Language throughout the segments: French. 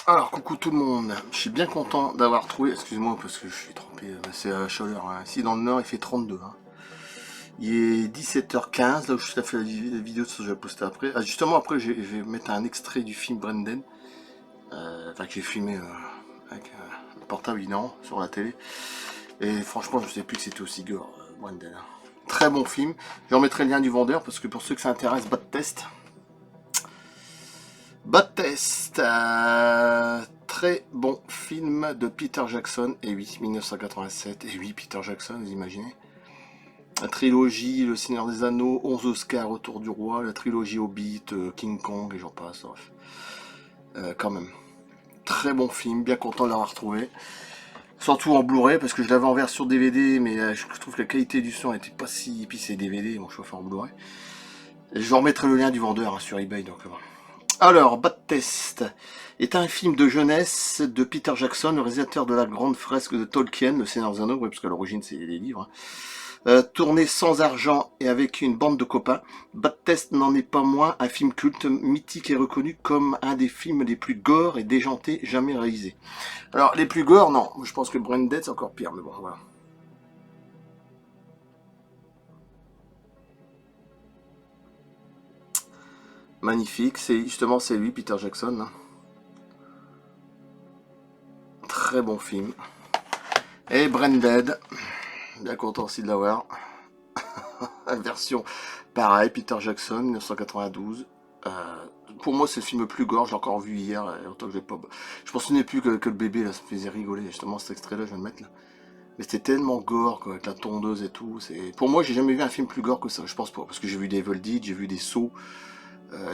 Alors, coucou tout le monde, je suis bien content d'avoir trouvé, excuse-moi parce que je suis trempé, c'est la chaleur, hein. Ici dans le nord il fait 32, hein. Il est 17h15, là où je suis fait la vidéo, ça je vais poster après. Ah, justement après je vais mettre un extrait du film Brendan, enfin que j'ai filmé avec le portable évidemment, sur la télé. Et franchement je ne sais plus que c'était aussi gore, Brendan. Très bon film, je remettrai le lien du vendeur parce que pour ceux que ça intéresse, Bad Test. Bad Test, très bon film de Peter Jackson, et oui, 1987, et oui, Peter Jackson, vous imaginez. La trilogie Le Seigneur des Anneaux, 11 Oscars, Retour du Roi, la trilogie Hobbit, King Kong, et j'en passe, bref. Quand même. Très bon film, bien content de l'avoir retrouvé. Surtout en Blu-ray, parce que je l'avais en version DVD, mais je trouve que la qualité du son était pas si... Et puis c'est DVD, mon chauffeur en Blu-ray. Et je vous remettrai le lien du vendeur hein, sur eBay, donc voilà. Alors, Bad Test est un film de jeunesse de Peter Jackson, le réalisateur de la grande fresque de Tolkien, Le Seigneur des Anneaux, parce qu'à l'origine c'est les livres. Tourné sans argent et avec une bande de copains, Bad Test n'en est pas moins un film culte, mythique et reconnu comme un des films les plus gore et déjantés jamais réalisés. Alors, les plus gore, non, je pense que Brain Dead c'est encore pire, mais bon, voilà. Magnifique, c'est lui, Peter Jackson. Hein. Très bon film. Et Brain Dead, bien content aussi de l'avoir. Version pareil, Peter Jackson, 1992. Pour moi, c'est le film le plus gore, j'ai encore vu hier, autant que j'ai pas. Je m'en souvenais plus que le bébé, là, ça me faisait rigoler, justement, cet extrait-là, je vais le mettre là. Mais c'était tellement gore, quoi, avec la tondeuse et tout. Pour moi, j'ai jamais vu un film plus gore que ça, je pense pas. Parce que j'ai vu des Evil Dead, j'ai vu des sauts,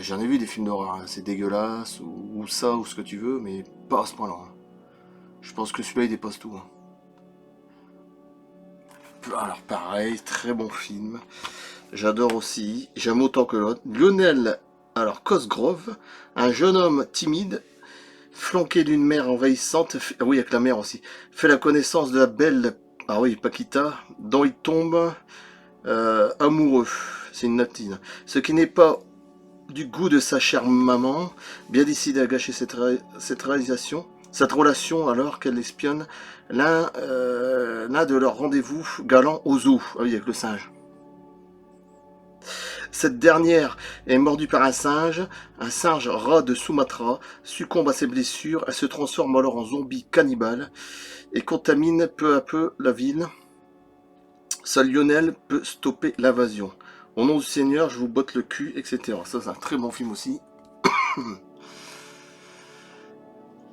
j'en ai vu des films d'horreur, hein. C'est dégueulasse, ou ça, ou ce que tu veux, mais pas à ce point-là. Hein. Je pense que celui-là, il dépasse tout. Hein. Alors, pareil, très bon film. J'adore aussi, j'aime autant que l'autre. Lionel, alors Cosgrove, un jeune homme timide, flanqué d'une mère envahissante, ah oui avec la mère aussi, fait la connaissance de la belle, ah oui Paquita, dont il tombe amoureux. C'est une natine. Ce qui n'est pas du goût de sa chère maman, bien décidé à gâcher cette réalisation. Cette relation alors qu'elle espionne l'un de leurs rendez-vous galants au zoo, ah oui avec le singe. Cette dernière est mordue par un singe rat de Sumatra, succombe à ses blessures, elle se transforme alors en zombie cannibale et contamine peu à peu la ville. Seul Lionel peut stopper l'invasion. Au nom du Seigneur, je vous botte le cul, etc. Ça, c'est un très bon film aussi.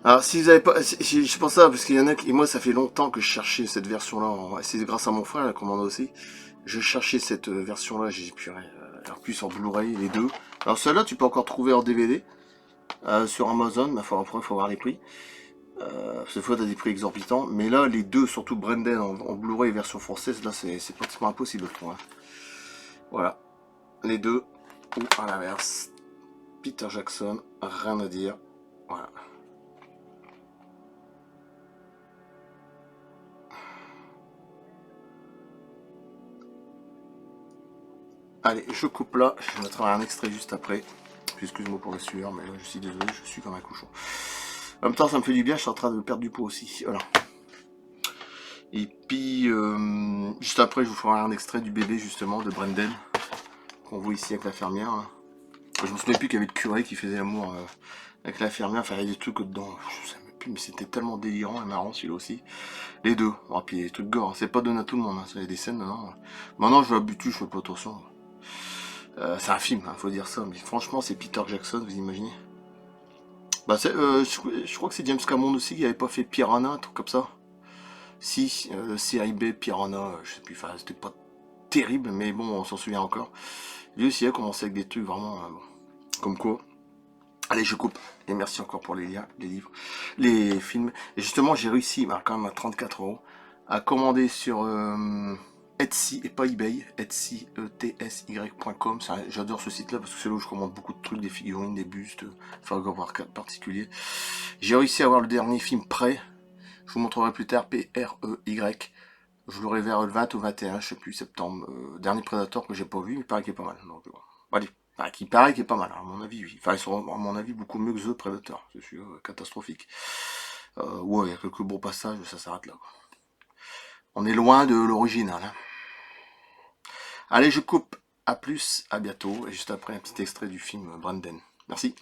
Alors, si vous avez pas. Je pense ça, parce qu'il y en a qui. Et moi, ça fait longtemps que je cherchais cette version-là. C'est grâce à mon frère, la commande aussi. Je cherchais cette version-là, j'ai purée. En plus, en Blu-ray, les deux. Alors, celle-là, tu peux encore trouver en DVD. Sur Amazon, mais après il faut voir les prix. Cette fois, tu as des prix exorbitants. Mais là, les deux, surtout Brendan en Blu-ray version française, là, c'est pratiquement impossible de le trouver. Hein. Voilà. Les deux, ou à l'inverse. Peter Jackson, rien à dire. Voilà. Allez, je coupe là. Je mettrai un extrait juste après. Excuse-moi pour la sueur, mais je suis désolé, je suis comme un cochon. En même temps, ça me fait du bien, je suis en train de perdre du poids aussi. Voilà. Et puis, juste après, je vous ferai un extrait du bébé, justement, de Brendan, qu'on voit ici avec l'infirmière. Hein. Je me souviens plus qu'il y avait le curé qui faisait l'amour avec l'infirmière, enfin, il y a des trucs dedans, je sais même plus, mais c'était tellement délirant et marrant, celui-là aussi. Les deux, oh, puis les trucs gore, c'est pas donné à tout le monde, hein. Il y a des scènes, non. Maintenant, je vais habituer, je fais pas attention. C'est un film, hein, faut dire ça, mais franchement, c'est Peter Jackson, vous imaginez. Bah, je crois que c'est James Cameron aussi qui avait pas fait Piranha, un truc comme ça. Si, série B, Piranha, je sais plus, enfin, c'était pas terrible, mais bon, on s'en souvient encore. Lui aussi a commencé avec des trucs vraiment, bon, comme quoi. Allez, je coupe. Et merci encore pour les liens, les livres, les films. Et justement, j'ai réussi, bah, quand même à 34 €, à commander sur Etsy et pas eBay, Etsy, etsy.com. J'adore ce site-là parce que c'est là où je commande beaucoup de trucs, des figurines, des bustes, enfin, particulier. J'ai réussi à avoir le dernier film prêt. Je vous montrerai plus tard, P-R-E-Y. Je l'aurai vers le 20 ou 21, je sais plus, septembre. Dernier Predator que j'ai pas vu, mais il paraît qu'il est pas mal. Donc, voilà. Allez. Enfin, qui paraît qu'il est pas mal, hein, à mon avis, oui. Enfin, ils sont, à mon avis, beaucoup mieux que The Predator. C'est sûr, catastrophique. Ouais, il y a quelques beaux passages, ça s'arrête là, quoi. On est loin de l'original, hein. Allez, je coupe. À plus, à bientôt. Et juste après, un petit extrait du film Brandon. Merci.